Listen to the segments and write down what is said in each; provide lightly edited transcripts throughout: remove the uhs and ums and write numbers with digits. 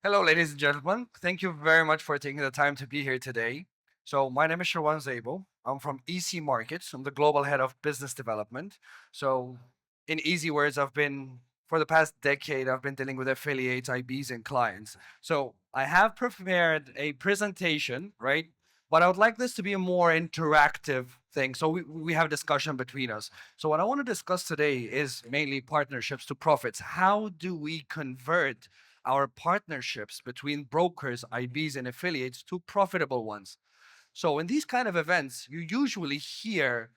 Hello, ladies and gentlemen. Thank you very much for taking the time to be here today. So, my name is Sherwan Zeybo. I'm from EC Markets. I'm the global head of business development. So, in easy words, for the past decade, I've been dealing with affiliates, IBs, and clients. So, I have prepared a presentation, right? But I would like this to be a more interactive thing. So, we have discussion between us. So, what I want to discuss today is mainly partnerships to profits. How do we convert our partnerships between brokers, IBs, and affiliates to profitable ones? So in these kind of events, you usually hear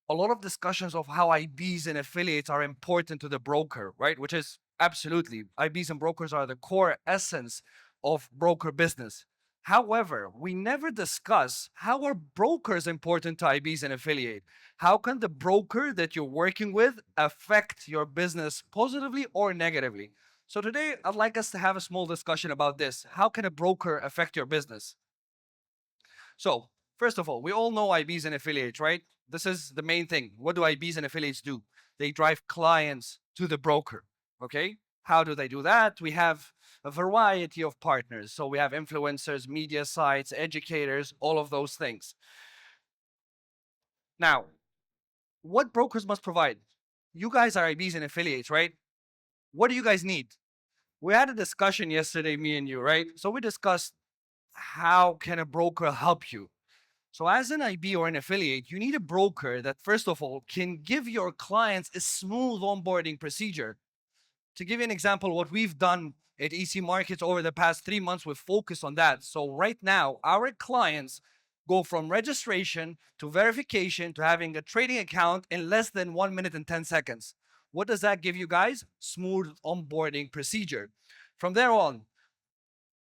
a lot of discussions of how IBs and affiliates are important to the broker, right? Which is absolutely, IBs and brokers are the core essence of broker business. However, we never discuss how are brokers important to IBs and affiliate. How can the broker that you're working with affect your business positively or negatively? So today, I'd like us to have a small discussion about this. How can a broker affect your business? So, first of all, we all know IBs and affiliates, right? This is the main thing. What do IBs and affiliates do? They drive clients to the broker. Okay. How do they do that? We have a variety of partners. So we have influencers, media sites, educators, all of those things. Now, what brokers must provide? You guys are IBs and affiliates, right? What do you guys need? We had a discussion yesterday, me and you, right? So we discussed how can a broker help you? So, as an IB or an affiliate, you need a broker that, first of all, can give your clients a smooth onboarding procedure. To give you an example, what we've done at EC Markets over the past 3 months, we've focused on that. So, right now, our clients go from registration to verification to having a trading account in less than 1 minute and 10 seconds. What does that give you guys? Smooth onboarding procedure. From there on,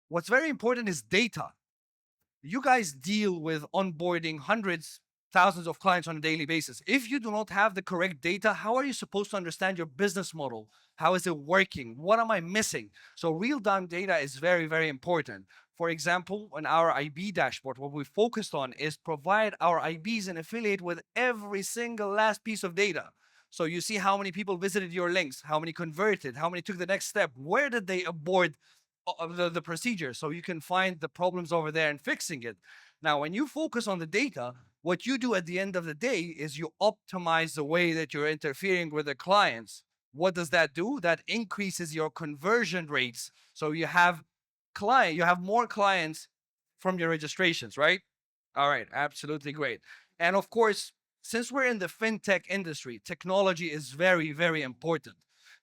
what's very important is data. You guys deal with onboarding hundreds, thousands of clients on a daily basis. If you do not have the correct data, how are you supposed to understand your business model? How is it working? What am I missing? So, real time data is very, very important. For example, on our IB dashboard, what we focused on is provide our IBs and affiliate with every single last piece of data. So you see how many people visited your links, how many converted, how many took the next step, where did they abort of the procedure, so you can find the problems over there and fixing it. Now, when you focus on the data, what you do at the end of the day is you optimize the way that you're interfering with the clients. What does that do? That increases your conversion rates. So you have more clients from your registrations, right? All right, absolutely great. And of course, since we're in the fintech industry, technology is very, very important.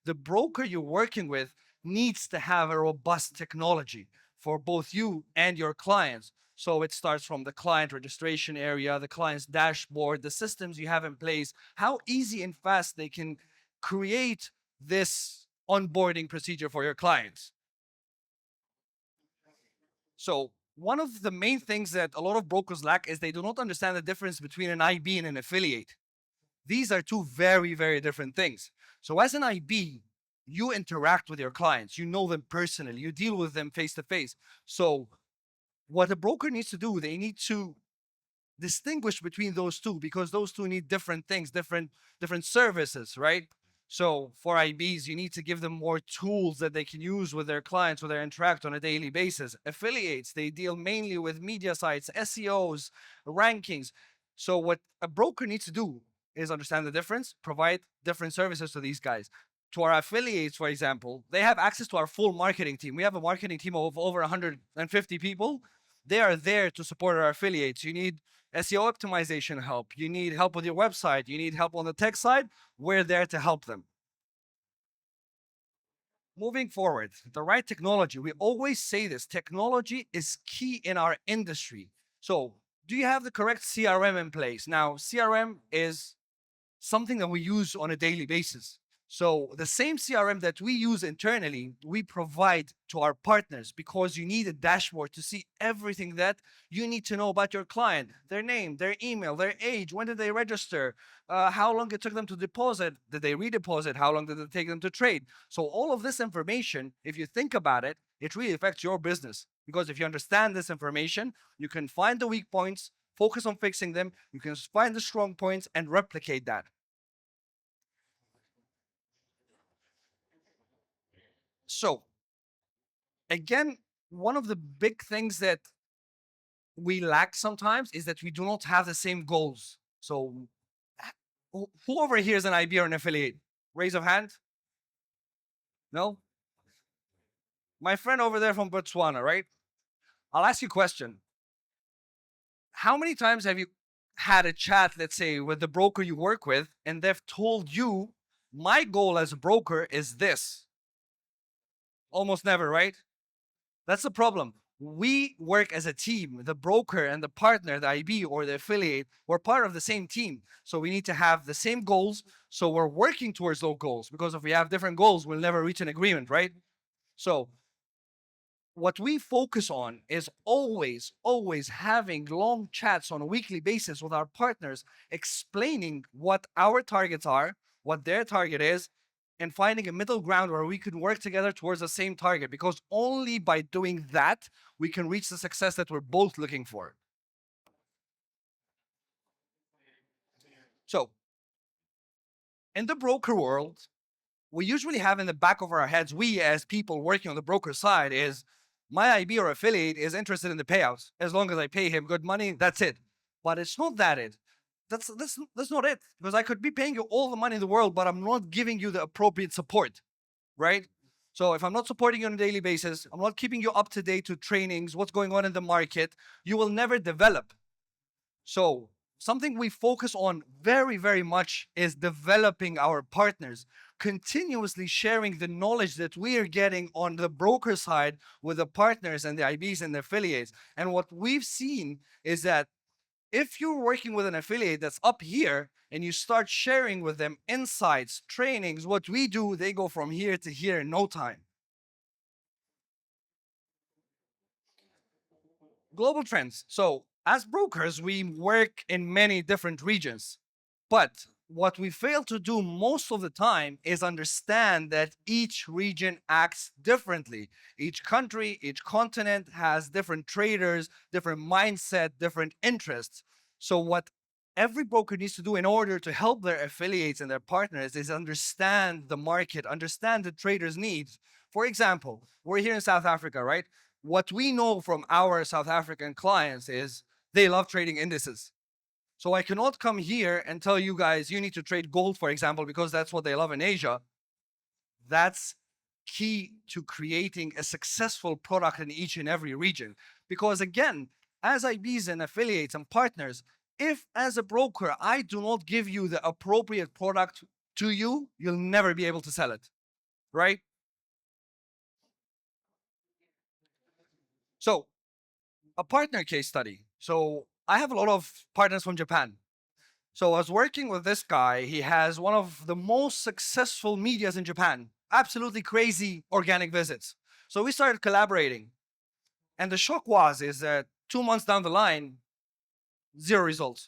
The broker you're working with needs to have a robust technology for both you and your clients. So it starts from the client registration area, the client's dashboard, the systems you have in place, how easy and fast they can create this onboarding procedure for your clients. So one of the main things that a lot of brokers lack is they do not understand the difference between an IB and an affiliate. These are two very, very different things. So as an IB, you interact with your clients, you know them personally, you deal with them face to face. So what a broker needs to do, they need to distinguish between those two because those two need different things, different services, right? So for IBs, you need to give them more tools that they can use with their clients when they interact on a daily basis. Affiliates, they deal mainly with media sites, SEOs, rankings. So what a broker needs to do is understand the difference, provide different services to these guys. To our affiliates, for example, they have access to our full marketing team. We have a marketing team of over 150 people. They are there to support our affiliates. You need SEO optimization help, you need help with your website, you need help on the tech side, we're there to help them. Moving forward, the right technology, we always say this technology is key in our industry. So, do you have the correct CRM in place? Now, CRM is something that we use on a daily basis. So the same CRM that we use internally, we provide to our partners because you need a dashboard to see everything that you need to know about your client, their name, their email, their age, when did they register, how long it took them to deposit, did they redeposit, how long did it take them to trade. So all of this information, if you think about it, it really affects your business because if you understand this information, you can find the weak points, focus on fixing them, you can find the strong points and replicate that. So Again, one of the big things that we lack sometimes is that we do not have the same goals. So, who over here is an IB or an affiliate? Raise of hand. No? My friend over there from Botswana, right? I'll ask you a question. How many times have you had a chat, let's say, with the broker you work with, and they've told you, my goal as a broker is this? Almost never, right? That's the problem. We work as a team. The broker and the partner, the IB or the affiliate, we're part of the same team. So we need to have the same goals. So we're working towards those goals, because if we have different goals, we'll never reach an agreement, right? So what we focus on is always having long chats on a weekly basis with our partners, explaining what our targets are, what their target is, and finding a middle ground where we can work together towards the same target. Because only by doing that, we can reach the success that we're both looking for. So, in the broker world, we usually have in the back of our heads, we as people working on the broker side, is my IB or affiliate is interested in the payouts. As long as I pay him good money, that's it. But it's not that it. That's not it. Because I could be paying you all the money in the world, but I'm not giving you the appropriate support, right? So if I'm not supporting you on a daily basis, I'm not keeping you up to date to trainings, what's going on in the market, you will never develop. So something we focus on very much is developing our partners, continuously sharing the knowledge that we are getting on the broker side with the partners and the IBs and the affiliates. And what we've seen is that if you're working with an affiliate that's up here and you start sharing with them insights, trainings, what we do, they go from here to here in no time. Global trends. So, as brokers, we work in many different regions. But what we fail to do most of the time is understand that each region acts differently. Each country, each continent has different traders, different mindset, different interests. So, what every broker needs to do in order to help their affiliates and their partners is understand the market, understand the traders' needs. For example, we're here in South Africa, right? What we know from our South African clients is they love trading indices. So I cannot come here and tell you guys you need to trade gold, for example, because that's what they love in Asia. That's key to creating a successful product in each and every region. Because again, as IBs and affiliates and partners, if as a broker I do not give you the appropriate product to you, you'll never be able to sell it, right? So a partner case study. So I have a lot of partners from Japan. So I was working with this guy. He has one of the most successful medias in Japan. Absolutely crazy organic visits. So we started collaborating. And the shock is that 2 months down the line, zero results.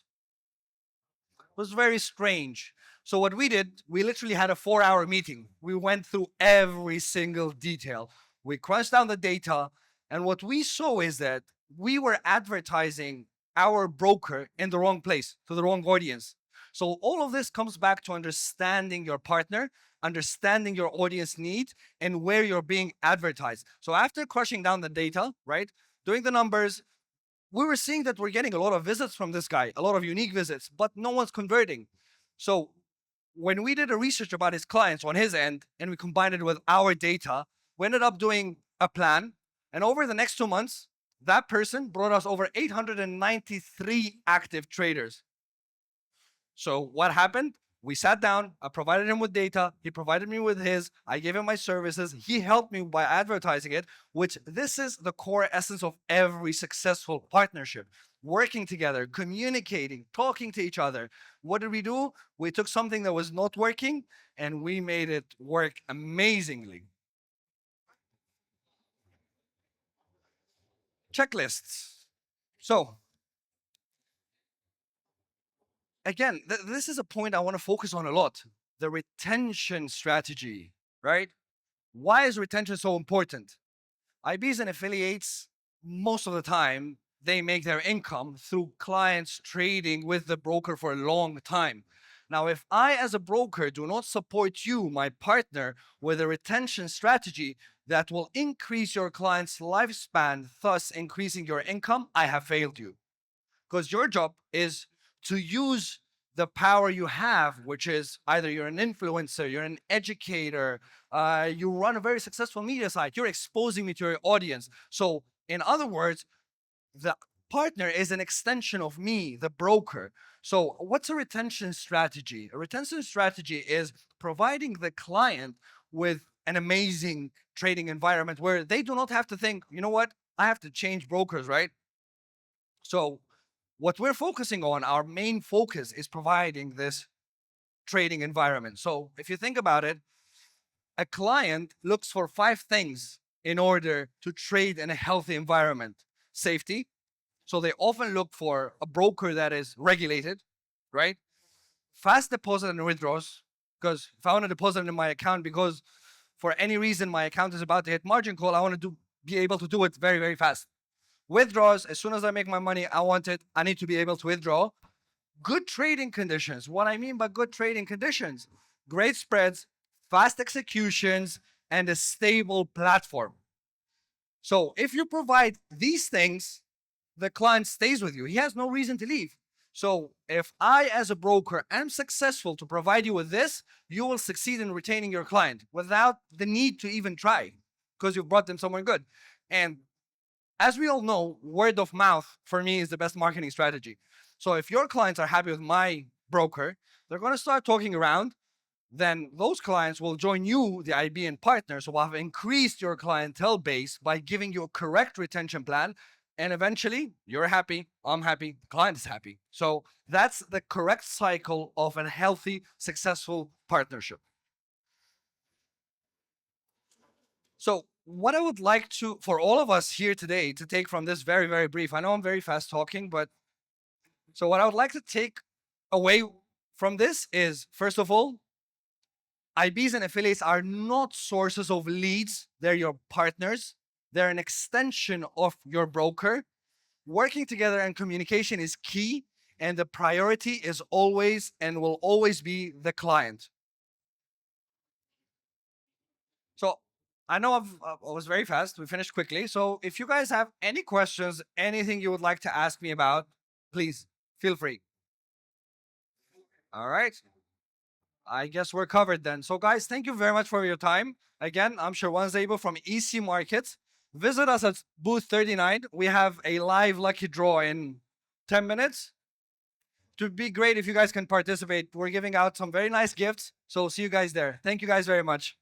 It was very strange. So what we did, we literally had a 4-hour meeting. We went through every single detail. We crunched down the data, and what we saw is that we were advertising our broker in the wrong place to the wrong audience. So all of this comes back to understanding your partner, understanding your audience need, and where you're being advertised. So after crushing down the data, right, doing the numbers, we were seeing that we're getting a lot of visits from this guy, a lot of unique visits, but no one's converting. So when we did a research about his clients on his end and we combined it with our data, we ended up doing a plan. And over the next 2 months, that person brought us over 893 active traders. So what happened? We sat down, I provided him with data, he provided me with his, I gave him my services, he helped me by advertising it, which this is the core essence of every successful partnership. Working together, communicating, talking to each other. What did we do? We took something that was not working and we made it work amazingly. Checklists. So again, this is a point I want to focus on a lot. The retention strategy, right? Why is retention so important? IBs and affiliates, most of the time, they make their income through clients trading with the broker for a long time. Now, if I, as a broker, do not support you, my partner, with a retention strategy that will increase your client's lifespan, thus increasing your income, I have failed you. Because your job is to use the power you have, which is either you're an influencer, you're an educator, you run a very successful media site, you're exposing me to your audience. So, in other words, the partner is an extension of me, the broker. So, what's a retention strategy? A retention strategy is providing the client with an amazing trading environment where they do not have to think, you know what, I have to change brokers, right? So, what we're focusing on, our main focus is providing this trading environment. So, if you think about it, a client looks for five things in order to trade in a healthy environment: safety. So they often look for a broker that is regulated, right? Fast deposit and withdrawals. Because if I want to deposit in my account because for any reason my account is about to hit margin call, I want to be able to do it very, very fast. Withdraws, as soon as I make my money, I want it. I need to be able to withdraw. Good trading conditions. What I mean by good trading conditions: great spreads, fast executions, and a stable platform. So if you provide these things, the client stays with you. He has no reason to leave. So if I, as a broker, am successful to provide you with this, you will succeed in retaining your client without the need to even try, because you've brought them somewhere good. And as we all know, word of mouth for me is the best marketing strategy. So if your clients are happy with my broker, they're going to start talking around. Then those clients will join you, the IB and partners, who will have increased your clientele base by giving you a correct retention plan. And eventually, you're happy, I'm happy, the client is happy. So that's the correct cycle of a healthy, successful partnership. So what I would like to, for all of us here today, to take from this very, very brief, I know I'm very fast talking, but so what I would like to take away from this is, first of all, IBs and affiliates are not sources of leads. They're your partners. They're an extension of your broker. Working together and communication is key, and the priority is always and will always be the client. So I know I was very fast. We finished quickly. So if you guys have any questions, anything you would like to ask me about, please feel free. All right. I guess we're covered then. So, guys, thank you very much for your time. Again, I'm Sherwan Zeybo from EC Markets. Visit us at booth 39. We have a live lucky draw in 10 minutes. It would be great if you guys can participate. We're giving out some very nice gifts. So, see you guys there. Thank you guys very much.